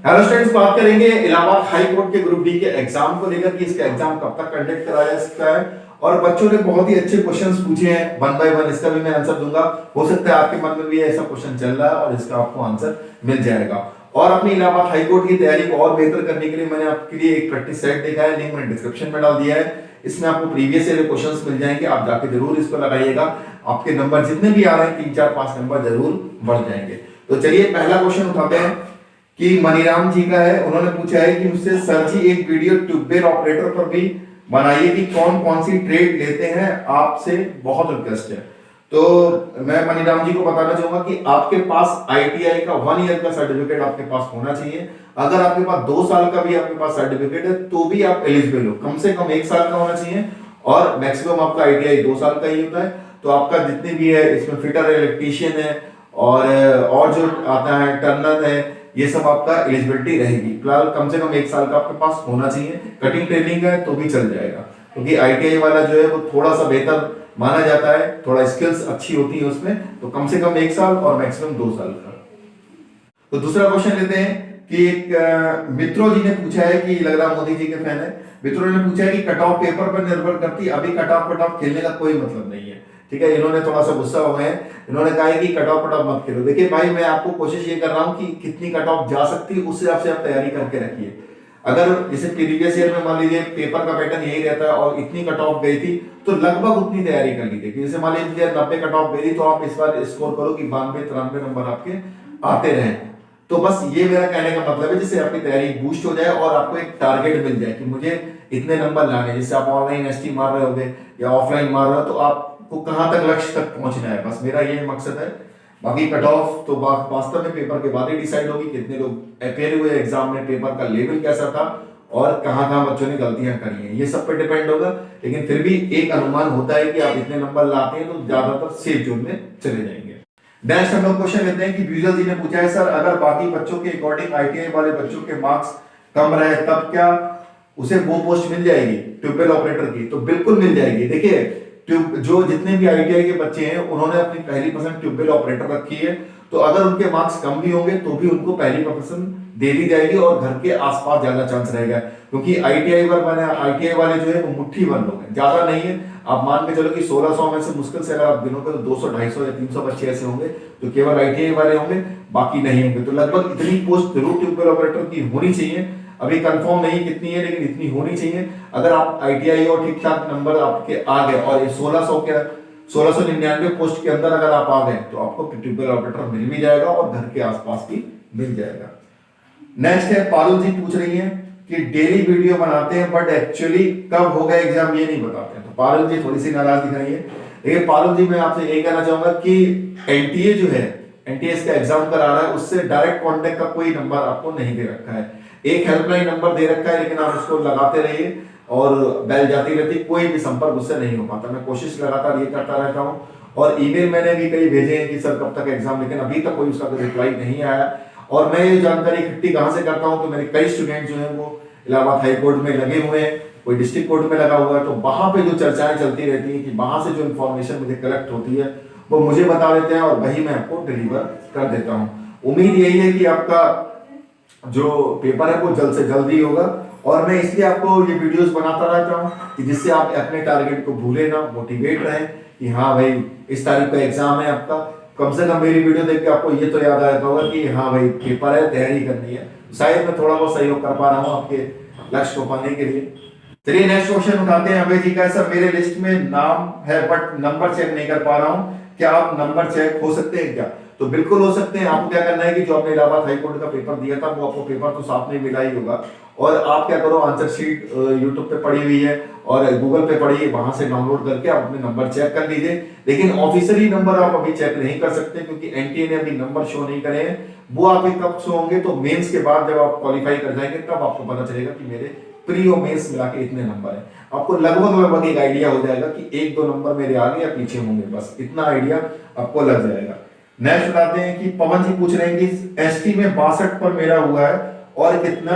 Hello students, बात करेंगे Allahabad high court के ग्रुप डी के एग्जाम को लेकर कि इसका एग्जाम कब तक कंडक्ट कराया जा सकता है। और बच्चों ने बहुत ही अच्छे क्वेश्चंस पूछे हैं, वन बाय वन इसका भी मैं आंसर दूंगा। हो सकता है आपके मन में भी ऐसा क्वेश्चन चल रहा है और इसका आपको आंसर मिल जाएगा। और अपनी इलाहाबाद हाई कोर्ट की तैयारी को और बेहतर करने के लिए मैंने आपके लिए एक प्रैक्टिस सेट देखा है, लिंक मैंने डिस्क्रिप्शन में डाल दिया है। इसमें आपको प्रीवियस ईयर क्वेश्चंस मिल जाएंगे, आप जाके जरूर इसको लगाइएगा। आपके नंबर जितने भी आ रहे हैं 3 4 5 नंबर जरूर बढ़ जाएंगे। तो चलिए पहला क्वेश्चन उठाते हैं कि मनीराम जी का है। उन्होंने पूछा है कि मुझसे सर जी एक वीडियो ट्यूबवेल ऑपरेटर पर भी बनाइए कि कौन कौन सी ट्रेड लेते हैं, आपसे बहुत रिक्वेस्ट है। तो मैं मनीराम जी को बताना चाहूंगा कि आपके पास आईटीआई का 1 ईयर का सर्टिफिकेट आपके पास होना चाहिए। अगर आपके पास 2 साल का भी आपके पास सर्टिफिकेट है तो भी आप एलिजिबल हो। कम से कम 1 साल का होना चाहिए और मैक्सिमम आपका आईटीआई 2 साल का ही होता है। तो आपका जितने भी है इसमें फिटर है, इलेक्ट्रीशियन है और जो आता है टर्नर है, ये सब आपका एलिजिबिलिटी रहेगी। फिलहाल कम से कम 1 साल का आपके पास होना चाहिए। कटिंग ट्रेनिंग है तो भी चल जाएगा, क्योंकि आईटीआई वाला जो है वो थोड़ा सा बेहतर माना जाता है, थोड़ा स्किल्स अच्छी होती है उसमें। तो कम से कम 1 साल और मैक्सिमम 2 साल का। तो दूसरा क्वेश्चन लेते हैं कि एक मित्रों जी ने पूछा है कि लग रहा मोदी जी के फैन है। मित्रों ने पूछा है कि कट ऑफ पेपर पर निर्भर करती है, अभी कट ऑफ खेलने का कोई मतलब नहीं है। ठीक है, इन्होंने थोड़ा सा गुस्सा हो गए। इन्होंने कहा है कि कट ऑफ मत खेलो। देखिए भाई, मैं आपको कोशिश ये कर रहा हूं कि कितनी कट ऑफ जा सकती है उस हिसाब से आप तैयारी करके रखिए। अगर जैसे प्रीवियस ईयर में मान लीजिए पेपर का पैटर्न यही रहता है और इतनी कट ऑफ गई थी तो लगभग उतनी तैयारी कर लीजिए। जैसे मान लीजिए 90 कट ऑफ गई थी तो आप इस बार स्कोर करो कि 92-93 नंबर आपके आते रहे। तो बस ये मेरा कहने का मतलब है, जिससे आपकी तैयारी बूस्ट हो जाए और आपको एक टारगेट मिल जाए कि मुझे इतने नंबर लाने। जैसे आप ऑनलाइन एसटी मार रहे होगे या ऑफलाइन मार रहे हो तो आपको कहां तक लक्ष्य तक पहुंचना है, बस मेरा ये मकसद है। बाकी कट ऑफ तो वास्तव में पेपर के बाद ही डिसाइड होगी। कितने लोग अपेयर हुए एग्जाम में, पेपर का लेवल कैसा था और कहां बच्चों ने गलतियां करी हैं, ये सब पे डिपेंड होगा। लेकिन फिर भी एक अनुमान होता है कि आप इतने नंबर लाते हैं तो ज्यादातर सेफ जोन में चले जाएंगे। नेक्स्ट हम लोग क्वेश्चन लेते हैं कि ब्यूजल जी ने पूछा है, सर अगर बाकी बच्चों के अकॉर्डिंग आईटीआई वाले बच्चों के मार्क्स कम रहे तब क्या उसे वो पोस्ट मिल जाएगी ट्यूबवेल ऑपरेटर की? तो बिल्कुल मिल जाएगी। देखिए जो जितने भी आईटीआई के बच्चे हैं उन्होंने अपनी पहली पसंद ट्यूबवेल ऑपरेटर रखी है, तो अगर उनके मार्क्स कम भी होंगे तो भी उनको पहली पसंद दे दी जाएगी और घर के आसपास ज्यादा चांस रहेगा। क्योंकि आईटीआई वाले जो है वो मुट्ठी बंद लोग हैं, ज्यादा नहीं है। आप मान के चलो कि 1600 में से मुश्किल से अगर आप गिनोगे तो 200, 250 या 300 बच्चे ऐसे होंगे जो केवल आईटीआई वाले होंगे, बाकी नहीं होंगे। तो लगभग इतनी पोस्ट जरूर ट्यूबवेल ऑपरेटर की होनी चाहिए। अभी कंफर्म नहीं कितनी है, लेकिन इतनी होनी चाहिए। अगर आप आईटीआई और ठीक ठाक नंबर आपके आ गए और 1699 पोस्ट के अंदर अगर आप आ गए तो आपको ट्यूबवेल ऑपरेटर मिल भी जाएगा और घर के आसपास भी मिल जाएगा। नेक्स्ट है पारुल जी पूछ रही हैं कि डेली वीडियो बनाते हैं बट एक्चुअली कब होगा एग्जाम ये नहीं बताते हैं। तो पारुल जी थोड़ी सी नाराज दिख रही है। लेकिन पारुल जी मैं आपसे यही कहना चाहूंगा कि एनटीए जो है, एनटीएस का एग्जाम करा रहा है, उससे डायरेक्ट कांटेक्ट का कोई नंबर आपको नहीं दे रखा है। एक हेल्पलाइन नंबर दे रखा है, लेकिन आप उसको लगाते रहिए और बेल जाती रहती, कोई भी संपर्क उससे नहीं हो पाता। मैं कोशिश लगातार ये करता रहता हूँ और ईमेल मैंने भी कई भेजे हैं कि सर कब तक एग्जाम, लेकिन अभी तक कोई उसका रिप्लाई नहीं आया। और मैं ये जानकारी इकट्ठी कहां से करता हूं, तो मेरे कई स्टूडेंट जो हैं वो इलाहाबाद हाई कोर्ट में लगे हुए हैं, कोई डिस्ट्रिक्ट कोर्ट में लगा हुआ है, तो वहां पे जो चर्चाएं चलती रहती हैं कि वहां से जो इन्फॉर्मेशन मुझे कलेक्ट होती है वो मुझे बता देते हैं और वही मैं आपको डिलीवर कर देता हूं। उम्मीद यही है कि आपका जो पेपर है वो जल्द से जल्द ही होगा और मैं इसलिए आपको ये वीडियोस बनाता रहता हूं कि जिससे आप अपने टारगेट को भूले ना, मोटिवेट रहें कि हाँ भाई इस तारीख का एग्जाम है आपका। कम से कम मेरी वीडियो देख के आपको ये तो याद आया होगा कि हाँ भाई पेपर है, तैयारी करनी है। शायद मैं थोड़ा बहुत सहयोग कर पा रहा हूँ आपके लक्ष्य को पाने के लिए। चलिए नेक्स्ट क्वेश्चन उठाते हैं। अभय जी का, सर मेरे लिस्ट में नाम है बट नंबर चेक नहीं कर पा रहा हूँ, क्या आप नंबर चेक हो सकते हैं क्या? तो बिल्कुल हो सकते हैं। आपको क्या करना है कि जो आपने इलाहाबाद हाई कोर्ट का पेपर दिया था वो आपको पेपर तो साथ में मिला ही होगा, और आप क्या करो, आंसर शीट यूट्यूब पे पड़ी हुई है और गूगल पे पड़ी है, वहां से डाउनलोड करके आप अपने नंबर चेक कर लीजिए। लेकिन ऑफिशियली नंबर आप अभी चेक नहीं कर सकते क्योंकि एनटीए ने अभी नंबर शो नहीं करे हैं। वो आपके कब शो होंगे? तो मेंस के बाद जब आप क्वालिफाई कर जाएंगे तब आपको पता चलेगा कि मेरे प्री और मेंस मिला के इतने नंबर है। आपको लगभग एक आइडिया हो जाएगा कि 1-2 नंबर मेरे आगे या पीछे होंगे, बस इतना आइडिया आपको लग जाएगा। नेक्स्ट बताते हैं कि पवन जी पूछ रहे हैं कि एसटी में 62 पर मेरा हुआ है और कितना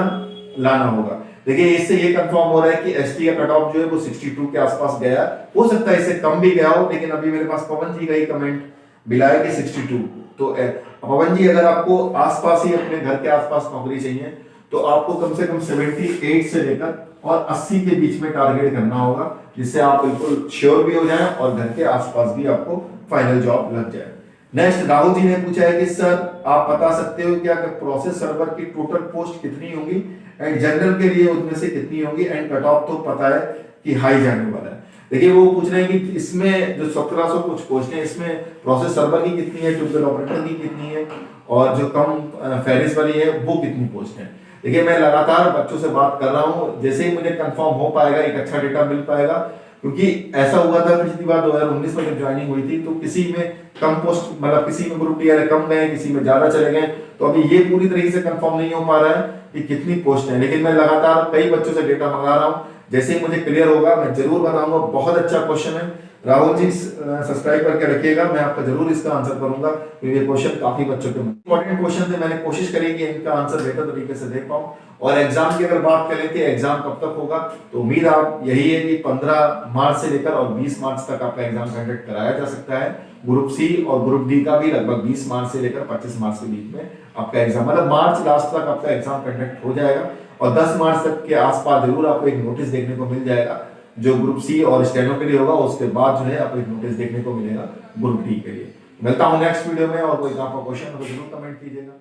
लाना होगा। देखिए इससे ये कंफर्म हो रहा है कि एसटी का कट ऑफ जो है वो 62 के आसपास गया, हो सकता है इससे कम भी गया हो, लेकिन अभी मेरे पास पवन जी का ही कमेंट मिला है कि 62। तो पवन जी, अगर आपको आसपास ही अपने घर के आसपास नौकरी चाहिए तो आपको कम से कम 78 से लेकर और 80 के बीच में टारगेट करना होगा, जिससे आप बिल्कुल श्योर भी हो जाएं और घर के आसपास भी आपको फाइनल जॉब लग जाए। नेक्स्ट राहुल जी ने पूछा है कि सर आप बता सकते हो क्या कि प्रोसेस सर्वर की टोटल पोस्ट कितनी होगी एंड जनरल के लिए उनमें से कितनी होगी, एंड कट ऑफ तो पता है कि हाई जाने वाला है। देखिए वो पूछ रहे हैं कि इसमें जो 1700 कुछ पोस्ट है इसमें प्रोसेस सर्वर की कितनी है, ट्यूबवेल ऑपरेटर की कितनी है, और जो कम फेरिस वाली है वो कितनी पोस्ट है। देखिए मैं लगातार बच्चों से बात कर रहा हूँ, जैसे ही मुझे कंफर्म हो पाएगा, एक अच्छा डेटा मिल पाएगा, क्योंकि ऐसा हुआ था पिछली बार 2019 में जब ज्वाइनिंग हुई थी तो किसी में कम पोस्ट, मतलब किसी में ग्रुप डी वाले कम गए, किसी में ज्यादा चले गए, तो अभी ये पूरी तरीके से कंफर्म नहीं हो पा रहा है कि कितनी पोस्ट है। लेकिन मैं लगातार कई बच्चों से डेटा मंगा रहा हूँ, जैसे ही मुझे क्लियर होगा मैं जरूर बताऊंगा। बहुत अच्छा क्वेश्चन है राहुल जी, सब्सक्राइब करके रखिएगा, मैं आपका जरूर इसका आंसर करूंगा, क्योंकि ये क्वेश्चन काफी बच्चों के इंपॉर्टेंट क्वेश्चन थे। मैंने कोशिश करी कि इनका आंसर बेहतर तरीके से दे पाऊं। और एग्जाम की अगर बात करें कि एग्जाम कब तक होगा, तो उम्मीद आप यही है कि 15 मार्च से लेकर और 20 मार्च तक आपका एग्जाम कंडक्ट कराया जा सकता है। ग्रुप सी और ग्रुप डी का भी लगभग 20 मार्च से लेकर 25 मार्च के बीच में आपका एग्जाम, मतलब मार्च लास्ट तक आपका एग्जाम कंडक्ट हो जाएगा। और 10 मार्च तक के आसपास जरूर आपको एक नोटिस देखने को मिल जाएगा जो ग्रुप सी और स्टेनो के लिए होगा। उसके बाद जो है आपको एक नोटिस देखने को मिलेगा ग्रुप डी के लिए। मिलता हूँ नेक्स्ट वीडियो में, और कोई आपका क्वेश्चन हो तो जरूर कमेंट कीजिएगा।